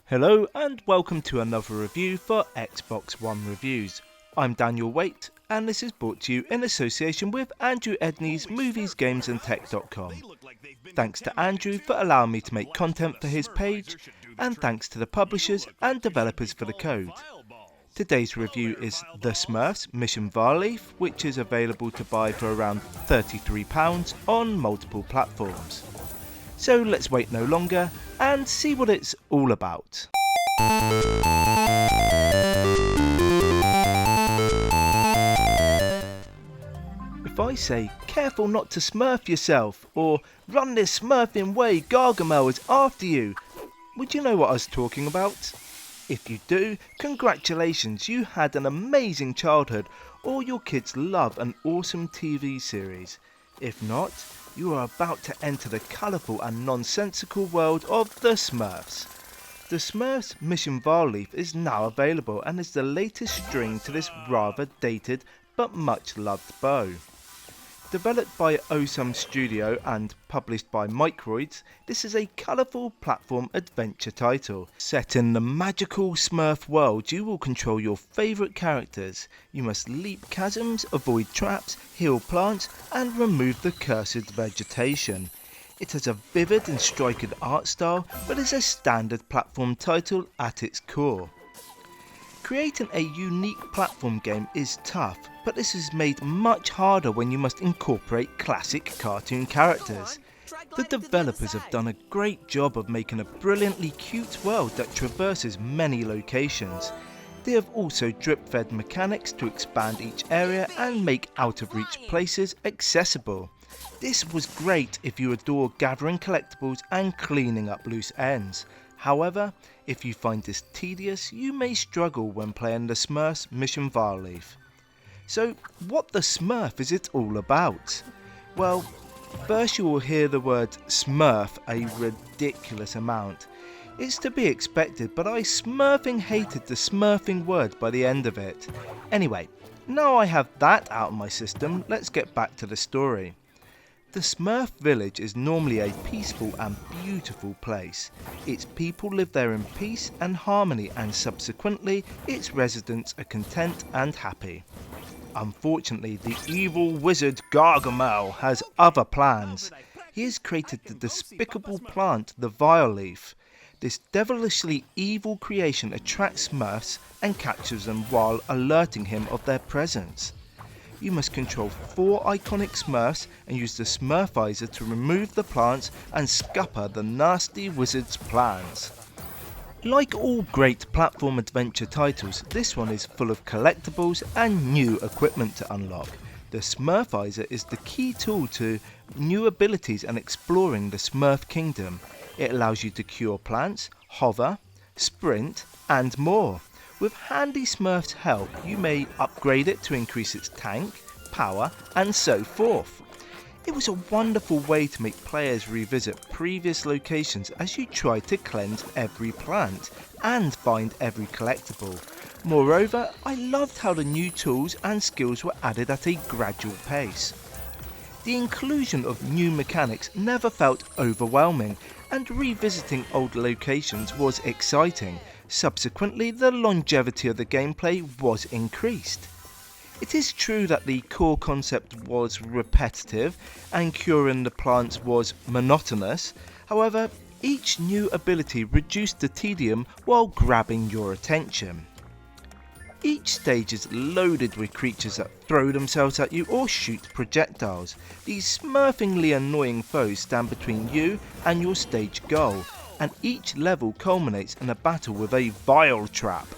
Hello and welcome to another review for Xbox One Reviews. I'm Daniel Waite and this is brought to you in association with Andrew Edney's moviesgamesandtech.com. Thanks to Andrew for allowing me to make content for his page, and thanks to the publishers and developers for the code. Today's review is The Smurfs Mission Vileaf, which is available to buy for around £33 on multiple platforms. So let's wait no longer and see what it's all about. If I say careful not to smurf yourself or run this smurfing way, Gargamel is after you, would you know what I was talking about? If you do, congratulations, you had an amazing childhood or your kids love an awesome TV series. If not, you are about to enter the colourful and nonsensical world of the Smurfs. The Smurfs Mission Vileaf is now available and is the latest string to this rather dated but much loved bow. Developed by Osum Studio and published by Microids, this is a colourful platform adventure title. Set in the magical Smurf world, you will control your favourite characters. You must leap chasms, avoid traps, heal plants and remove the cursed vegetation. It has a vivid and striking art style but is a standard platform title at its core. Creating a unique platform game is tough, but this is made much harder when you must incorporate classic cartoon characters. The developers have done a great job of making a brilliantly cute world that traverses many locations. They have also drip-fed mechanics to expand each area and make out-of-reach places accessible. This was great if you adore gathering collectibles and cleaning up loose ends. However, if you find this tedious, you may struggle when playing the Smurfs Mission Vileaf. So, what the Smurf is it all about? Well, first you will hear the word Smurf a ridiculous amount. It's to be expected, but I smurfing hated the smurfing word by the end of it. Anyway, now I have that out of my system, let's get back to the story. The Smurf village is normally a peaceful and beautiful place. Its people live there in peace and harmony, and subsequently its residents are content and happy. Unfortunately, the evil wizard Gargamel has other plans. He has created the despicable plant, the Vileaf. This devilishly evil creation attracts Smurfs and captures them while alerting him of their presence. You must control 4 iconic Smurfs and use the Smurfizer to remove the plants and scupper the nasty wizard's plans. Like all great platform adventure titles, this one is full of collectibles and new equipment to unlock. The Smurfizer is the key tool to new abilities and exploring the Smurf kingdom. It allows you to cure plants, hover, sprint and more. With handy Smurf's help, you may upgrade it to increase its tank, power and so forth. It was a wonderful way to make players revisit previous locations as you try to cleanse every plant and find every collectible. Moreover, I loved how the new tools and skills were added at a gradual pace. The inclusion of new mechanics never felt overwhelming, and revisiting old locations was exciting. Subsequently, the longevity of the gameplay was increased. It is true that the core concept was repetitive and curing the plants was monotonous. However, each new ability reduced the tedium while grabbing your attention. Each stage is loaded with creatures that throw themselves at you or shoot projectiles. These smurfingly annoying foes stand between you and your stage goal, and each level culminates in a battle with a vile trap.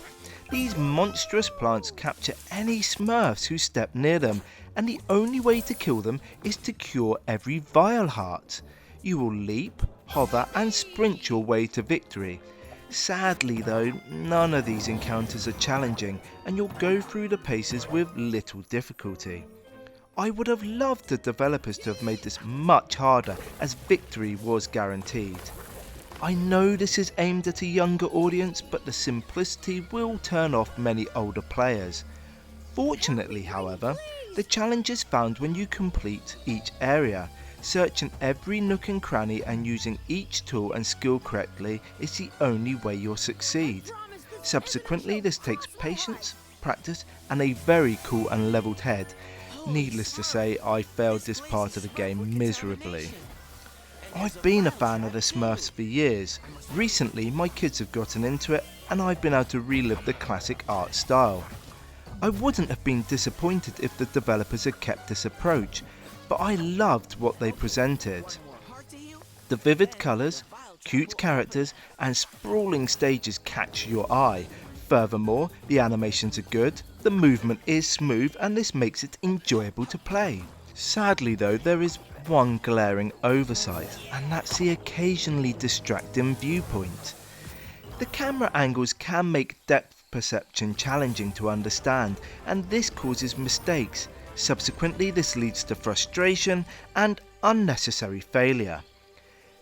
These monstrous plants capture any Smurfs who step near them, and the only way to kill them is to cure every vile heart. You will leap, hover and sprint your way to victory. Sadly though, none of these encounters are challenging and you'll go through the paces with little difficulty. I would have loved the developers to have made this much harder, as victory was guaranteed. I know this is aimed at a younger audience, but the simplicity will turn off many older players. Fortunately, however, the challenge is found when you complete each area. Searching every nook and cranny and using each tool and skill correctly is the only way you'll succeed. Subsequently, this takes patience, practice and a very cool and levelled head. Needless to say, I failed this part of the game miserably. I've been a fan of the Smurfs for years. Recently my kids have gotten into it and I've been able to relive the classic art style. I wouldn't have been disappointed if the developers had kept this approach, but I loved what they presented. The vivid colours, cute characters and sprawling stages catch your eye. Furthermore, the animations are good, the movement is smooth and this makes it enjoyable to play. Sadly though, there is one glaring oversight, and that's the occasionally distracting viewpoint. The camera angles can make depth perception challenging to understand, and this causes mistakes. Subsequently, this leads to frustration and unnecessary failure.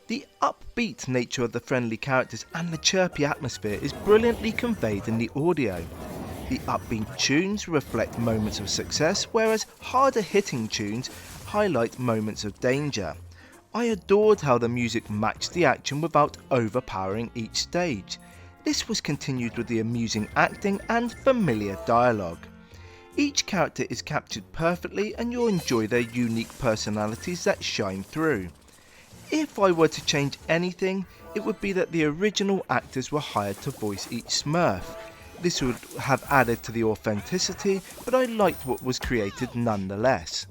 The upbeat nature of the friendly characters and the chirpy atmosphere is brilliantly conveyed in the audio. The upbeat tunes reflect moments of success, whereas harder hitting tunes highlight moments of danger. I adored how the music matched the action without overpowering each stage. This was continued with the amusing acting and familiar dialogue. Each character is captured perfectly and you'll enjoy their unique personalities that shine through. If I were to change anything, it would be that the original actors were hired to voice each Smurf. This would have added to the authenticity, but I liked what was created nonetheless.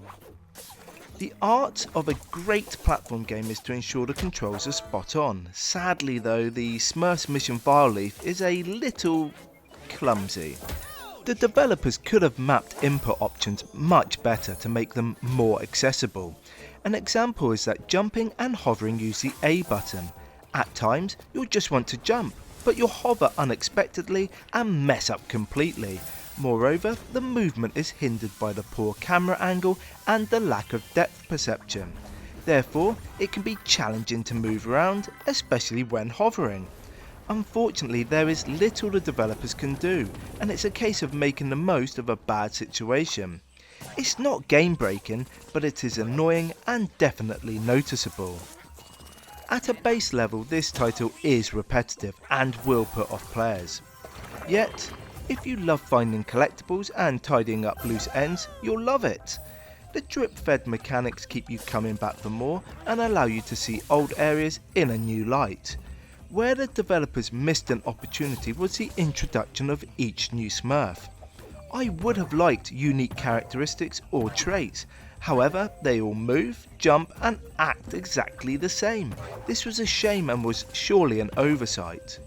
The art of a great platform game is to ensure the controls are spot on. Sadly though, the Smurfs mission Vileaf is a little clumsy. The developers could have mapped input options much better to make them more accessible. An example is that jumping and hovering use the A button. At times, you'll just want to jump, but you'll hover unexpectedly and mess up completely. Moreover, the movement is hindered by the poor camera angle and the lack of depth perception. Therefore, it can be challenging to move around, especially when hovering. Unfortunately, there is little the developers can do, and it's a case of making the most of a bad situation. It's not game breaking, but it is annoying and definitely noticeable. At a base level, this title is repetitive and will put off players. Yet, if you love finding collectibles and tidying up loose ends, you'll love it. The drip-fed mechanics keep you coming back for more and allow you to see old areas in a new light. Where the developers missed an opportunity was the introduction of each new Smurf. I would have liked unique characteristics or traits, however they all move, jump and act exactly the same. This was a shame and was surely an oversight.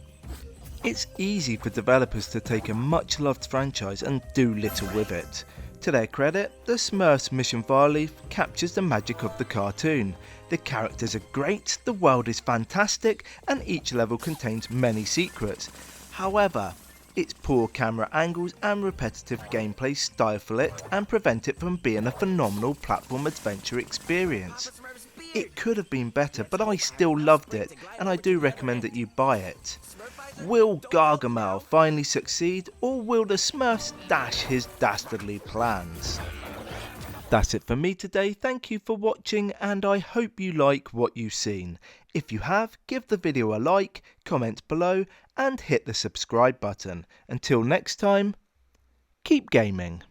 It's easy for developers to take a much loved franchise and do little with it. To their credit, the Smurfs mission Vileaf captures the magic of the cartoon. The characters are great, the world is fantastic and each level contains many secrets. However, its poor camera angles and repetitive gameplay stifle it and prevent it from being a phenomenal platform adventure experience. It could have been better, but I still loved it and I do recommend that you buy it. Will Gargamel finally succeed, or will the Smurfs dash his dastardly plans? That's it for me today. Thank you for watching and I hope you like what you've seen. If you have, give the video a like, comment below and hit the subscribe button. Until next time, keep gaming.